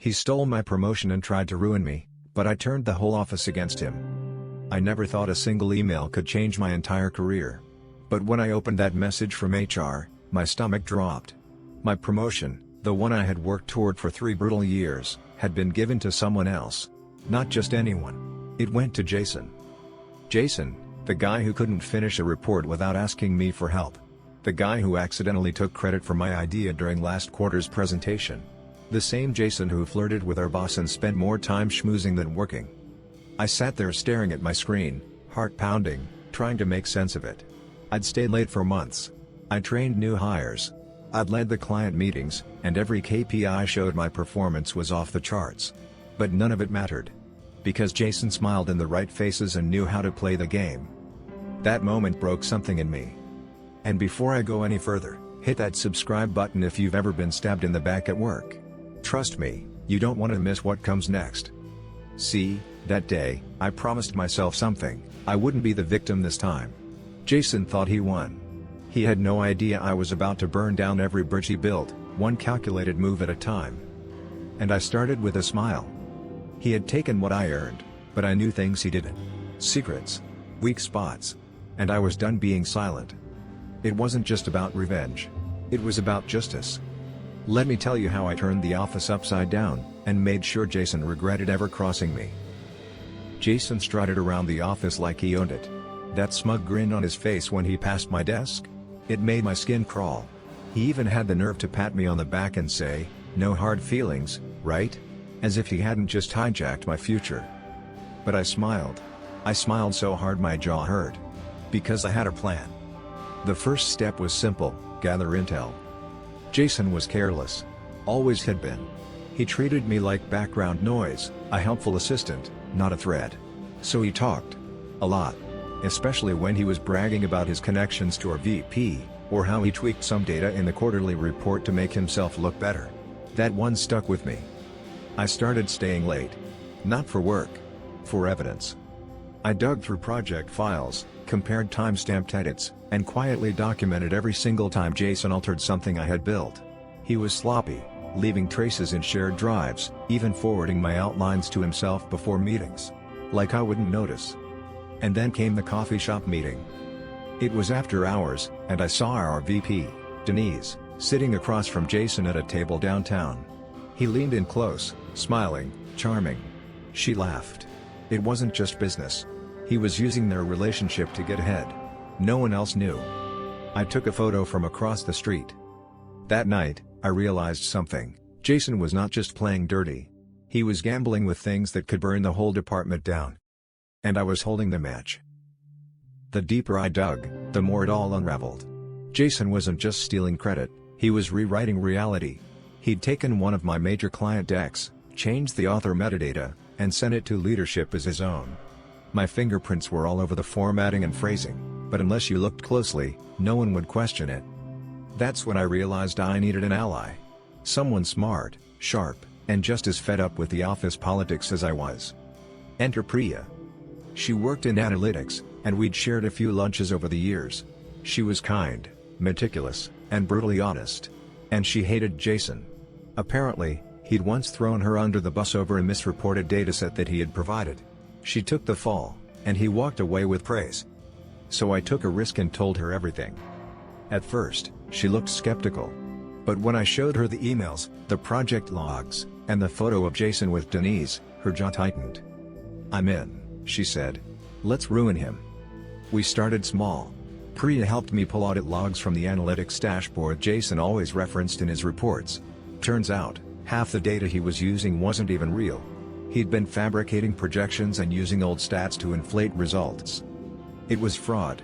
He stole my promotion and tried to ruin me, but I turned the whole office against him. I never thought a single email could change my entire career. But when I opened that message from HR, my stomach dropped. My promotion, the one I had worked toward for 3 brutal years, had been given to someone else. Not just anyone. It went to Jason. Jason, the guy who couldn't finish a report without asking me for help. The guy who accidentally took credit for my idea during last quarter's presentation. The same Jason who flirted with our boss and spent more time schmoozing than working. I sat there staring at my screen, heart pounding, trying to make sense of it. I'd stayed late for months. I trained new hires. I'd led the client meetings, and every KPI showed my performance was off the charts. But none of it mattered. Because Jason smiled in the right faces and knew how to play the game. That moment broke something in me. And before I go any further, hit that subscribe button if you've ever been stabbed in the back at work. Trust me, you don't want to miss what comes next. See, that day, I promised myself something. I wouldn't be the victim this time. Jason thought he won. He had no idea I was about to burn down every bridge he built, one calculated move at a time. And I started with a smile. He had taken what I earned, but I knew things he didn't. Secrets. Weak spots. And I was done being silent. It wasn't just about revenge. It was about justice. Let me tell you how I turned the office upside down, and made sure Jason regretted ever crossing me. Jason strutted around the office like he owned it. That smug grin on his face when he passed my desk. It made my skin crawl. He even had the nerve to pat me on the back and say, "No hard feelings, right?" As if he hadn't just hijacked my future. But I smiled. I smiled so hard my jaw hurt. Because I had a plan. The first step was simple: gather intel. Jason was careless. Always had been. He treated me like background noise, a helpful assistant, not a threat. So he talked. A lot. Especially when he was bragging about his connections to our VP, or how he tweaked some data in the quarterly report to make himself look better. That one stuck with me. I started staying late. Not for work. For evidence. I dug through project files, compared time-stamped edits, and quietly documented every single time Jason altered something I had built. He was sloppy, leaving traces in shared drives, even forwarding my outlines to himself before meetings. Like I wouldn't notice. And then came the coffee shop meeting. It was after hours, and I saw our VP, Denise, sitting across from Jason at a table downtown. He leaned in close, smiling, charming. She laughed. It wasn't just business. He was using their relationship to get ahead. No one else knew. I took a photo from across the street. That night, I realized something. Jason was not just playing dirty. He was gambling with things that could burn the whole department down. And I was holding the match. The deeper I dug, the more it all unraveled. Jason wasn't just stealing credit, he was rewriting reality. He'd taken one of my major client decks, changed the author metadata, and sent it to leadership as his own. My fingerprints were all over the formatting and phrasing, but unless you looked closely, no one would question it. That's when I realized I needed an ally. Someone smart, sharp, and just as fed up with the office politics as I was. Enter Priya. She worked in analytics, and we'd shared a few lunches over the years. She was kind, meticulous, and brutally honest. And she hated Jason. Apparently, he'd once thrown her under the bus over a misreported dataset that he had provided. She took the fall, and he walked away with praise. So I took a risk and told her everything. At first, she looked skeptical. But when I showed her the emails, the project logs, and the photo of Jason with Denise, her jaw tightened. "I'm in," she said. "Let's ruin him." We started small. Priya helped me pull audit logs from the analytics dashboard Jason always referenced in his reports. Turns out, half the data he was using wasn't even real. He'd been fabricating projections and using old stats to inflate results. It was fraud.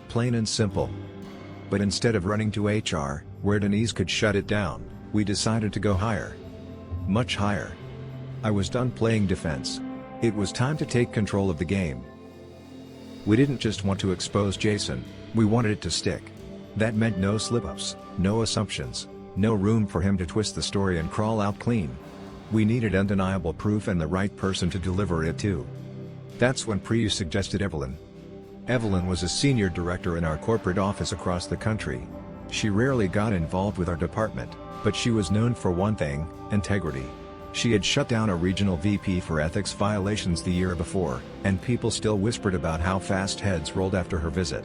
Plain and simple. But instead of running to HR, where Denise could shut it down, we decided to go higher. Much higher. I was done playing defense. It was time to take control of the game. We didn't just want to expose Jason, we wanted it to stick. That meant no slip-ups, no assumptions, no room for him to twist the story and crawl out clean. We needed undeniable proof and the right person to deliver it to. That's when Priya suggested Evelyn. Evelyn was a senior director in our corporate office across the country. She rarely got involved with our department, but she was known for one thing: integrity. She had shut down a regional VP for ethics violations the year before, and people still whispered about how fast heads rolled after her visit.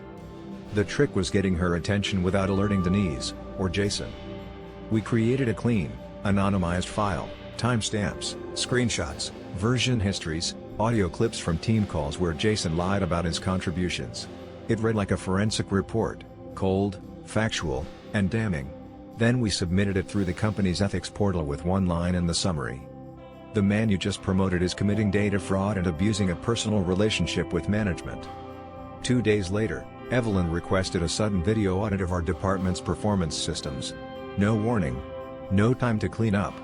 The trick was getting her attention without alerting Denise, or Jason. We created a clean, anonymized file, timestamps, screenshots, version histories, audio clips from team calls where Jason lied about his contributions. It read like a forensic report, cold, factual, and damning. Then we submitted it through the company's ethics portal with one line in the summary. The man you just promoted is committing data fraud and abusing a personal relationship with management. 2 days later, Evelyn requested a sudden video audit of our department's performance systems. No warning. No time to clean up.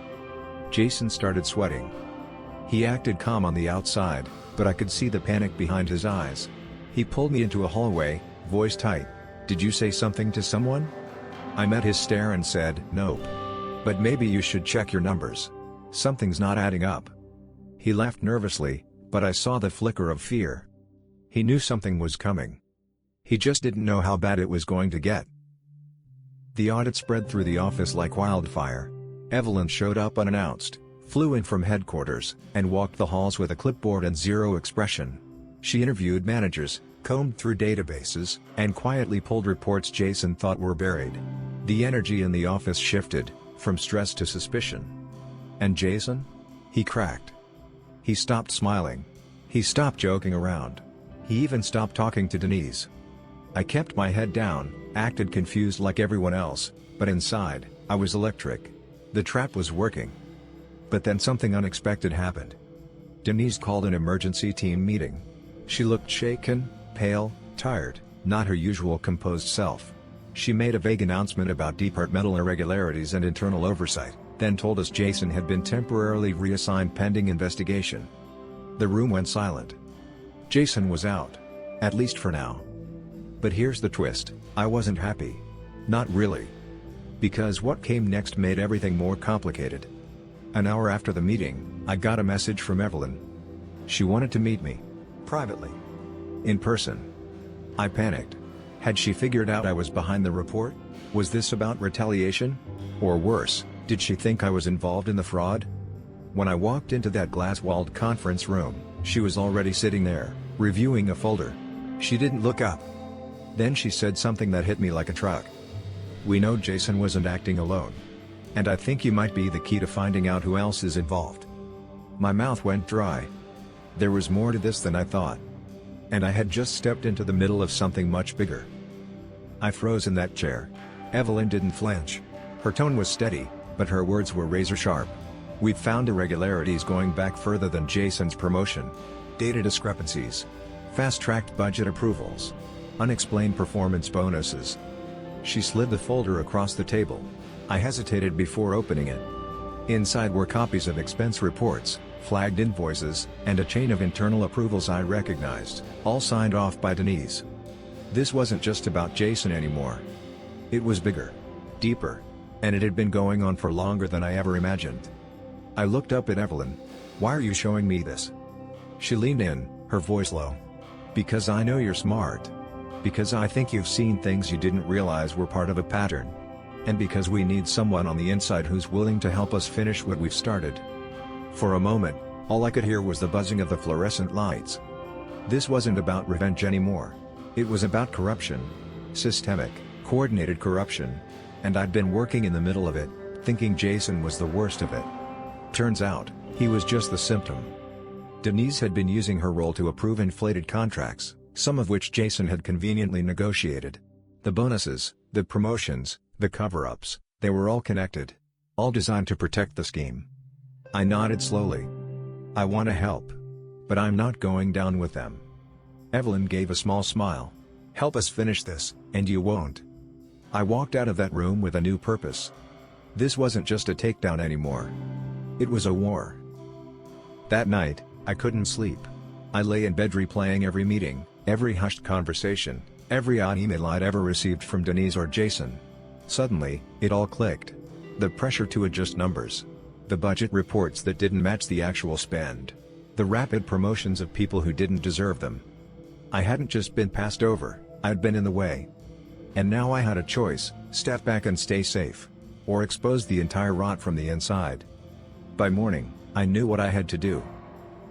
Jason started sweating. He acted calm on the outside, but I could see the panic behind his eyes. He pulled me into a hallway, voice tight. "Did you say something to someone?" I met his stare and said, "Nope. But maybe you should check your numbers. Something's not adding up." He laughed nervously, but I saw the flicker of fear. He knew something was coming. He just didn't know how bad it was going to get. The audit spread through the office like wildfire. Evelyn showed up unannounced, flew in from headquarters, and walked the halls with a clipboard and zero expression. She interviewed managers, combed through databases, and quietly pulled reports Jason thought were buried. The energy in the office shifted, from stress to suspicion. And Jason? He cracked. He stopped smiling. He stopped joking around. He even stopped talking to Denise. I kept my head down, acted confused like everyone else, but inside, I was electric. The trap was working. But then something unexpected happened. Denise called an emergency team meeting. She looked shaken, pale, tired, not her usual composed self. She made a vague announcement about departmental irregularities and internal oversight, then told us Jason had been temporarily reassigned pending investigation. The room went silent. Jason was out. At least for now. But here's the twist, I wasn't happy. Not really. Because what came next made everything more complicated. An hour after the meeting, I got a message from Evelyn. She wanted to meet me. Privately. In person. I panicked. Had she figured out I was behind the report? Was this about retaliation? Or worse, did she think I was involved in the fraud? When I walked into that glass-walled conference room, she was already sitting there, reviewing a folder. She didn't look up. Then she said something that hit me like a truck. "We know Jason wasn't acting alone. And I think you might be the key to finding out who else is involved." My mouth went dry. There was more to this than I thought. And I had just stepped into the middle of something much bigger. I froze in that chair. Evelyn didn't flinch. Her tone was steady, but her words were razor sharp. "We've found irregularities going back further than Jason's promotion. Data discrepancies. Fast-tracked budget approvals. Unexplained performance bonuses." She slid the folder across the table. I hesitated before opening it. Inside were copies of expense reports, flagged invoices, and a chain of internal approvals I recognized, all signed off by Denise. This wasn't just about Jason anymore. It was bigger. Deeper. And it had been going on for longer than I ever imagined. I looked up at Evelyn. "Why are you showing me this?" She leaned in, her voice low. "Because I know you're smart. Because I think you've seen things you didn't realize were part of a pattern. And because we need someone on the inside who's willing to help us finish what we've started." For a moment, all I could hear was the buzzing of the fluorescent lights. This wasn't about revenge anymore. It was about corruption. Systemic, coordinated corruption. And I'd been working in the middle of it, thinking Jason was the worst of it. Turns out, he was just the symptom. Denise had been using her role to approve inflated contracts, some of which Jason had conveniently negotiated. The bonuses, the promotions, the cover-ups, they were all connected. All designed to protect the scheme. I nodded slowly. "I want to help. But I'm not going down with them." Evelyn gave a small smile. "Help us finish this, and you won't." I walked out of that room with a new purpose. This wasn't just a takedown anymore. It was a war. That night, I couldn't sleep. I lay in bed replaying every meeting, every hushed conversation, every odd email I'd ever received from Denise or Jason. Suddenly, it all clicked. The pressure to adjust numbers. The budget reports that didn't match the actual spend. The rapid promotions of people who didn't deserve them. I hadn't just been passed over, I'd been in the way. And now I had a choice: step back and stay safe, or expose the entire rot from the inside. By morning, I knew what I had to do.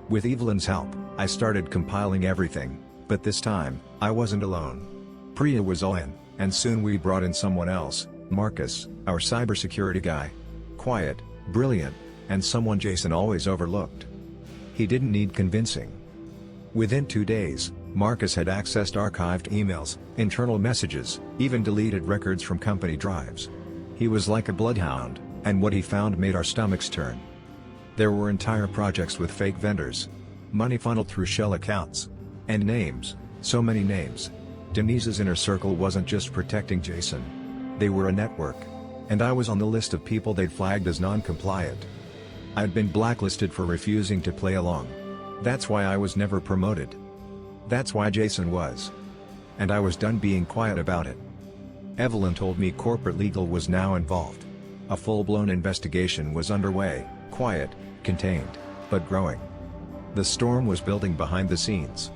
With Evelyn's help, I started compiling everything, but this time, I wasn't alone. Priya was all in, and soon we brought in someone else, Marcus, our cybersecurity guy. Quiet, brilliant, and someone Jason always overlooked. He didn't need convincing. Within 2 days, Marcus had accessed archived emails, internal messages, even deleted records from company drives. He was like a bloodhound, and what he found made our stomachs turn. There were entire projects with fake vendors. Money funneled through shell accounts. And names, so many names. Denise's inner circle wasn't just protecting Jason. They were a network. And I was on the list of people they'd flagged as non-compliant. I'd been blacklisted for refusing to play along. That's why I was never promoted. That's why Jason was. And I was done being quiet about it. Evelyn told me corporate legal was now involved. A full-blown investigation was underway, quiet, contained, but growing. The storm was building behind the scenes.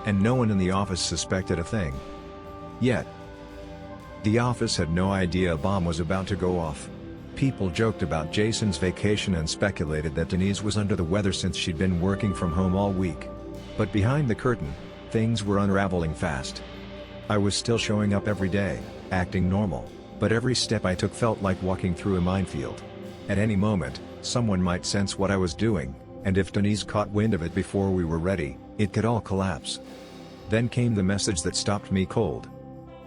And no one in the office suspected a thing. Yet. The office had no idea a bomb was about to go off. People joked about Jason's vacation and speculated that Denise was under the weather since she'd been working from home all week. But behind the curtain, things were unraveling fast. I was still showing up every day, acting normal, but every step I took felt like walking through a minefield. At any moment, someone might sense what I was doing, and if Denise caught wind of it before we were ready, it could all collapse. Then came the message that stopped me cold.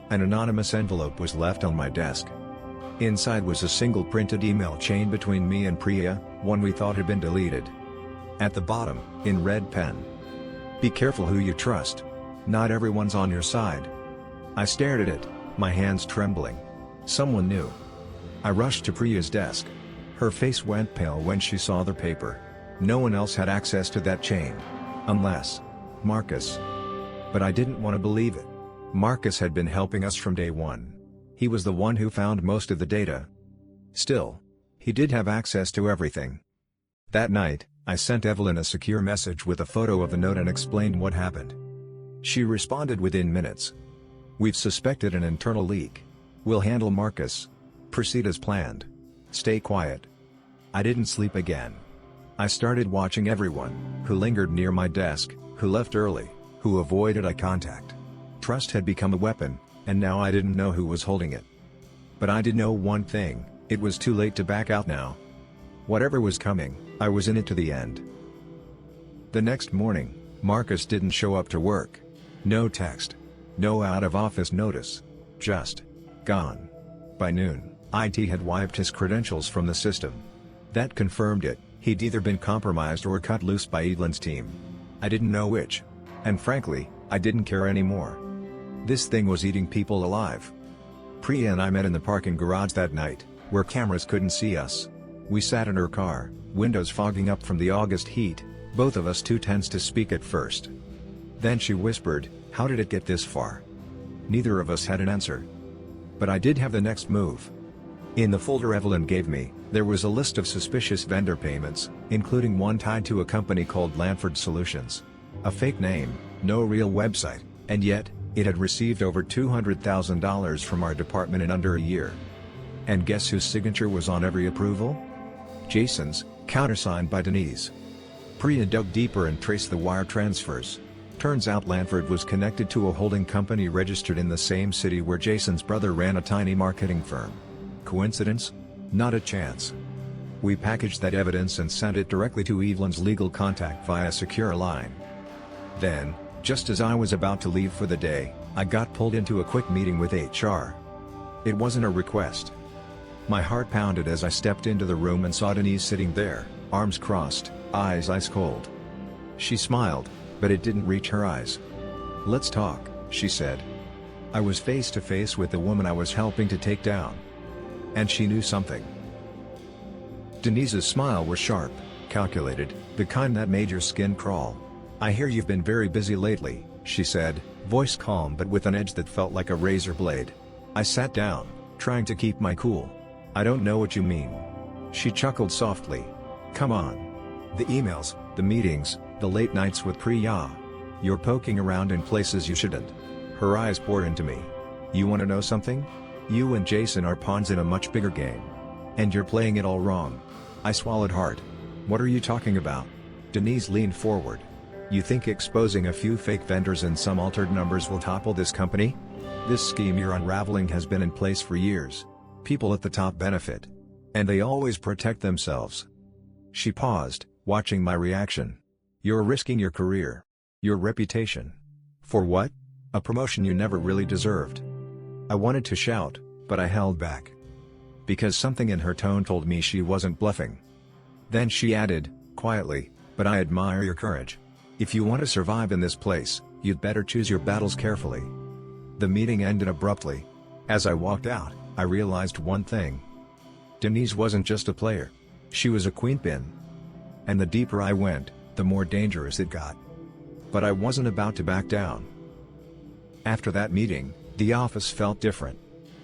An anonymous envelope was left on my desk. Inside was a single printed email chain between me and Priya, one we thought had been deleted. At the bottom, in red pen. "Be careful who you trust. Not everyone's on your side." I stared at it, my hands trembling. Someone knew. I rushed to Priya's desk. Her face went pale when she saw the paper. No one else had access to that chain. Unless Marcus. But I didn't want to believe it. Marcus had been helping us from day one. He was the one who found most of the data. Still, he did have access to everything. That night, I sent Evelyn a secure message with a photo of the note and explained what happened. She responded within minutes. "We've suspected an internal leak. We'll handle Marcus. Proceed as planned. Stay quiet." I didn't sleep again. I started watching everyone, who lingered near my desk, who left early, who avoided eye contact. Trust had become a weapon, and now I didn't know who was holding it. But I did know one thing, it was too late to back out now. Whatever was coming, I was in it to the end. The next morning, Marcus didn't show up to work. No text. No out-of-office notice. Just gone. By noon, IT had wiped his credentials from the system. That confirmed it, he'd either been compromised or cut loose by Evelyn's team. I didn't know which. And frankly, I didn't care anymore. This thing was eating people alive. Priya and I met in the parking garage that night, where cameras couldn't see us. We sat in her car, windows fogging up from the August heat, both of us too tense to speak at first. Then she whispered, "How did it get this far?" Neither of us had an answer. But I did have the next move. In the folder Evelyn gave me, there was a list of suspicious vendor payments, including one tied to a company called Lanford Solutions. A fake name, no real website, and yet, it had received over $200,000 from our department in under a year. And guess whose signature was on every approval? Jason's, countersigned by Denise. Priya dug deeper and traced the wire transfers. Turns out Lanford was connected to a holding company registered in the same city where Jason's brother ran a tiny marketing firm. Coincidence? Not a chance. We packaged that evidence and sent it directly to Evelyn's legal contact via secure line. Then, just as I was about to leave for the day, I got pulled into a quick meeting with HR. It wasn't a request. My heart pounded as I stepped into the room and saw Denise sitting there, arms crossed, eyes ice cold. She smiled, but it didn't reach her eyes. "Let's talk," she said. I was face to face with the woman I was helping to take down. And she knew something. Denise's smile was sharp, calculated, the kind that made your skin crawl. "I hear you've been very busy lately," she said, voice calm but with an edge that felt like a razor blade. I sat down, trying to keep my cool. "I don't know what you mean." She chuckled softly. "Come on. The emails, the meetings, the late nights with Priya. You're poking around in places you shouldn't." Her eyes poured into me. "You want to know something? You and Jason are pawns in a much bigger game. And you're playing it all wrong." I swallowed hard. What are you talking about? Denise leaned forward. You think exposing a few fake vendors and some altered numbers will topple this company? This scheme you're unraveling has been in place for years. People at the top benefit. And they always protect themselves. She paused, watching my reaction. You're risking your career. Your reputation. For what? A promotion you never really deserved. I wanted to shout, but I held back. Because something in her tone told me she wasn't bluffing. Then she added, quietly, but I admire your courage. If you want to survive in this place, you'd better choose your battles carefully. The meeting ended abruptly. As I walked out, I realized one thing. Denise wasn't just a player. She was a queenpin. And the deeper I went, the more dangerous it got. But I wasn't about to back down. After that meeting, the office felt different.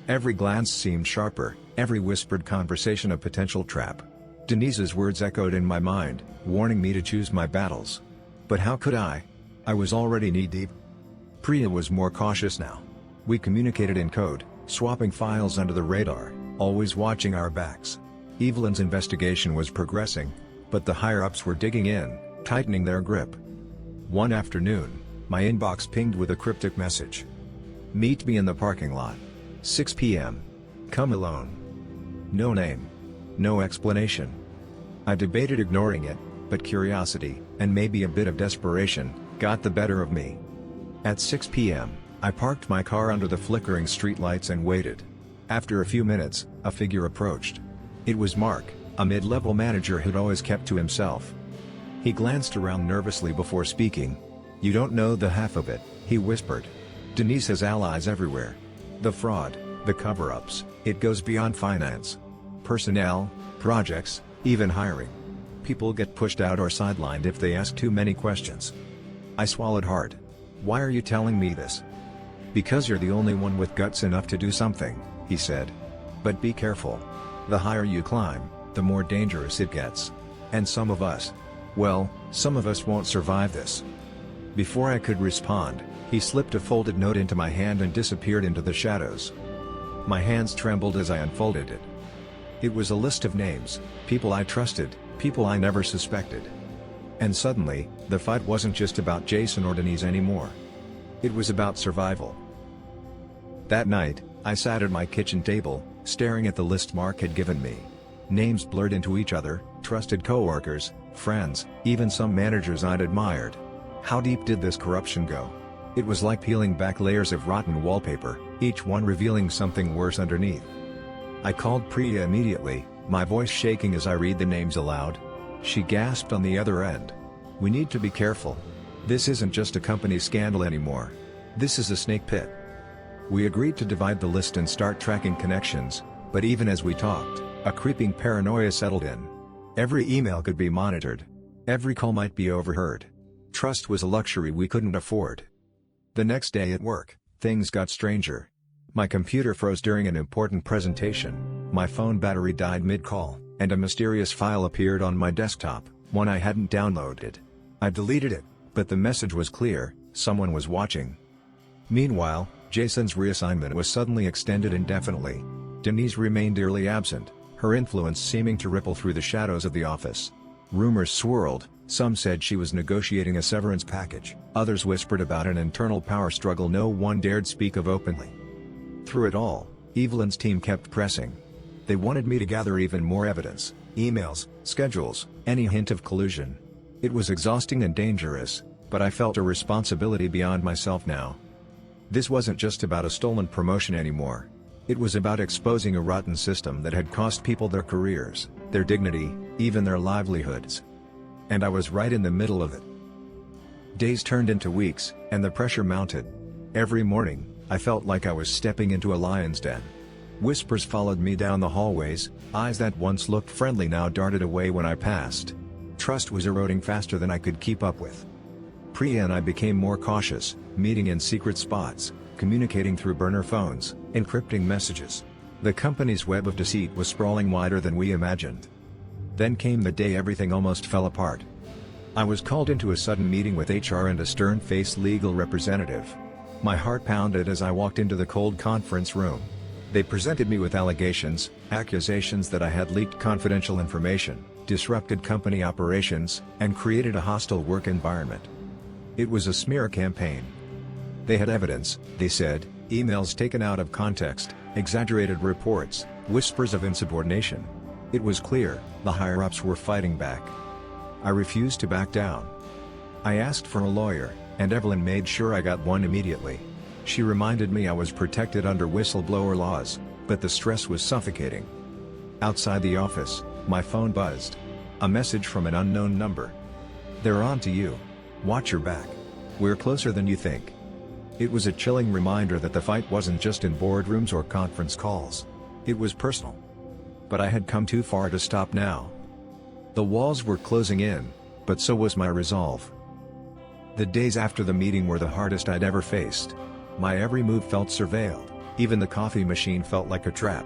Every glance seemed sharper, every whispered conversation a potential trap. Denise's words echoed in my mind, warning me to choose my battles. But how could I? I was already knee-deep. Priya was more cautious now. We communicated in code, swapping files under the radar, always watching our backs. Evelyn's investigation was progressing, but the higher-ups were digging in, tightening their grip. One afternoon, my inbox pinged with a cryptic message. Meet me in the parking lot. 6 p.m. Come alone. No name. No explanation. I debated ignoring it, but curiosity, and maybe a bit of desperation, got the better of me. At 6 p.m., I parked my car under the flickering streetlights and waited. After a few minutes, a figure approached. It was Mark, a mid-level manager who'd always kept to himself. He glanced around nervously before speaking. You don't know the half of it, he whispered. Denise has allies everywhere. The fraud, the cover-ups, it goes beyond finance. Personnel, projects, even hiring. People get pushed out or sidelined if they ask too many questions. I swallowed hard. Why are you telling me this? Because you're the only one with guts enough to do something, he said. But be careful. The higher you climb, the more dangerous it gets. And some of us won't survive this. Before I could respond, he slipped a folded note into my hand and disappeared into the shadows. My hands trembled as I unfolded it. It was a list of names, people I trusted, people I never suspected. And suddenly, the fight wasn't just about Jason or Denise anymore. It was about survival. That night, I sat at my kitchen table, staring at the list Mark had given me. Names blurred into each other, trusted coworkers, friends, even some managers I'd admired. How deep did this corruption go? It was like peeling back layers of rotten wallpaper, each one revealing something worse underneath. I called Priya immediately, my voice shaking as I read the names aloud. She gasped on the other end. We need to be careful. This isn't just a company scandal anymore. This is a snake pit. We agreed to divide the list and start tracking connections, but even as we talked, a creeping paranoia settled in. Every email could be monitored. Every call might be overheard. Trust was a luxury we couldn't afford. The next day at work, things got stranger. My computer froze during an important presentation, my phone battery died mid-call, and a mysterious file appeared on my desktop, one I hadn't downloaded. I deleted it, but the message was clear, someone was watching. Meanwhile, Jason's reassignment was suddenly extended indefinitely. Denise remained eerily absent, her influence seeming to ripple through the shadows of the office. Rumors swirled, some said she was negotiating a severance package, others whispered about an internal power struggle no one dared speak of openly. Through it all, Evelyn's team kept pressing. They wanted me to gather even more evidence, emails, schedules, any hint of collusion. It was exhausting and dangerous, but I felt a responsibility beyond myself now. This wasn't just about a stolen promotion anymore. It was about exposing a rotten system that had cost people their careers, their dignity, even their livelihoods. And I was right in the middle of it. Days turned into weeks, and the pressure mounted. Every morning, I felt like I was stepping into a lion's den. Whispers followed me down the hallways, eyes that once looked friendly now darted away when I passed. Trust was eroding faster than I could keep up with. Priya and I became more cautious, meeting in secret spots, communicating through burner phones, encrypting messages. The company's web of deceit was sprawling wider than we imagined. Then came the day everything almost fell apart. I was called into a sudden meeting with HR and a stern-faced legal representative. My heart pounded as I walked into the cold conference room. They presented me with accusations that I had leaked confidential information, disrupted company operations, and created a hostile work environment. It was a smear campaign. They had evidence, they said, emails taken out of context, exaggerated reports, whispers of insubordination. It was clear, the higher-ups were fighting back. I refused to back down. I asked for a lawyer, and Evelyn made sure I got one immediately. She reminded me I was protected under whistleblower laws, but the stress was suffocating. Outside the office, my phone buzzed. A message from an unknown number. "They're on to you. Watch your back. We're closer than you think." It was a chilling reminder that the fight wasn't just in boardrooms or conference calls. It was personal. But I had come too far to stop now. The walls were closing in, but so was my resolve. The days after the meeting were the hardest I'd ever faced. My every move felt surveilled, even the coffee machine felt like a trap.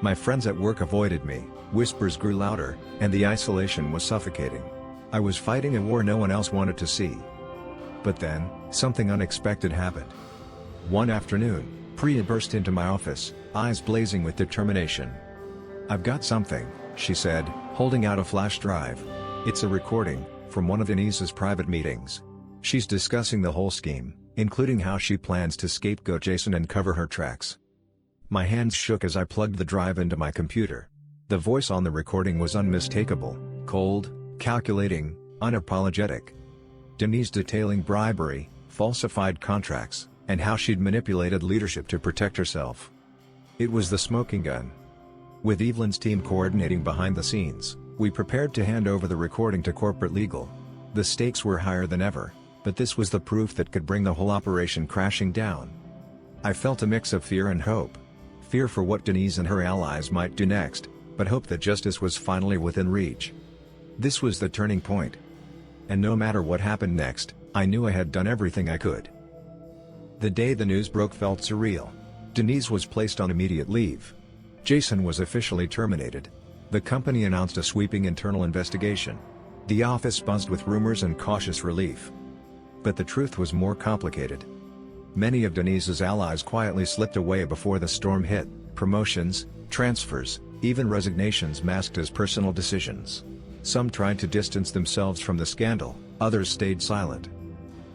My friends at work avoided me, whispers grew louder, and the isolation was suffocating. I was fighting a war no one else wanted to see. But then, something unexpected happened. One afternoon, Priya burst into my office, eyes blazing with determination. "I've got something," she said, holding out a flash drive. "It's a recording, from one of Denise's private meetings. She's discussing the whole scheme, including how she plans to scapegoat Jason and cover her tracks." My hands shook as I plugged the drive into my computer. The voice on the recording was unmistakable, cold, calculating, unapologetic. Denise detailing bribery, falsified contracts, and how she'd manipulated leadership to protect herself. It was the smoking gun. With Evelyn's team coordinating behind the scenes, we prepared to hand over the recording to corporate legal. The stakes were higher than ever, but this was the proof that could bring the whole operation crashing down. I felt a mix of fear and hope. Fear for what Denise and her allies might do next, but hope that justice was finally within reach. This was the turning point. And no matter what happened next, I knew I had done everything I could. The day the news broke felt surreal. Denise was placed on immediate leave. Jason was officially terminated. The company announced a sweeping internal investigation. The office buzzed with rumors and cautious relief. But the truth was more complicated. Many of Denise's allies quietly slipped away before the storm hit. Promotions, transfers, even resignations masked as personal decisions. Some tried to distance themselves from the scandal, others stayed silent.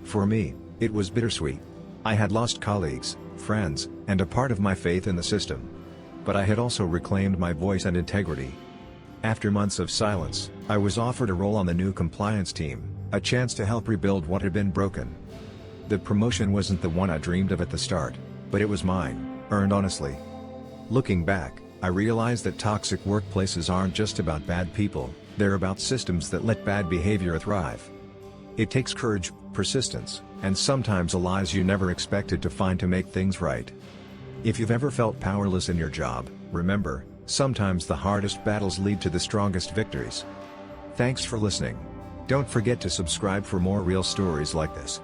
For me, it was bittersweet. I had lost colleagues, friends, and a part of my faith in the system. But I had also reclaimed my voice and integrity. After months of silence, I was offered a role on the new compliance team, a chance to help rebuild what had been broken. The promotion wasn't the one I dreamed of at the start, but it was mine, earned honestly. Looking back, I realized that toxic workplaces aren't just about bad people, they're about systems that let bad behavior thrive. It takes courage, persistence, and sometimes allies you never expected to find to make things right. If you've ever felt powerless in your job, remember, sometimes the hardest battles lead to the strongest victories. Thanks for listening. Don't forget to subscribe for more real stories like this.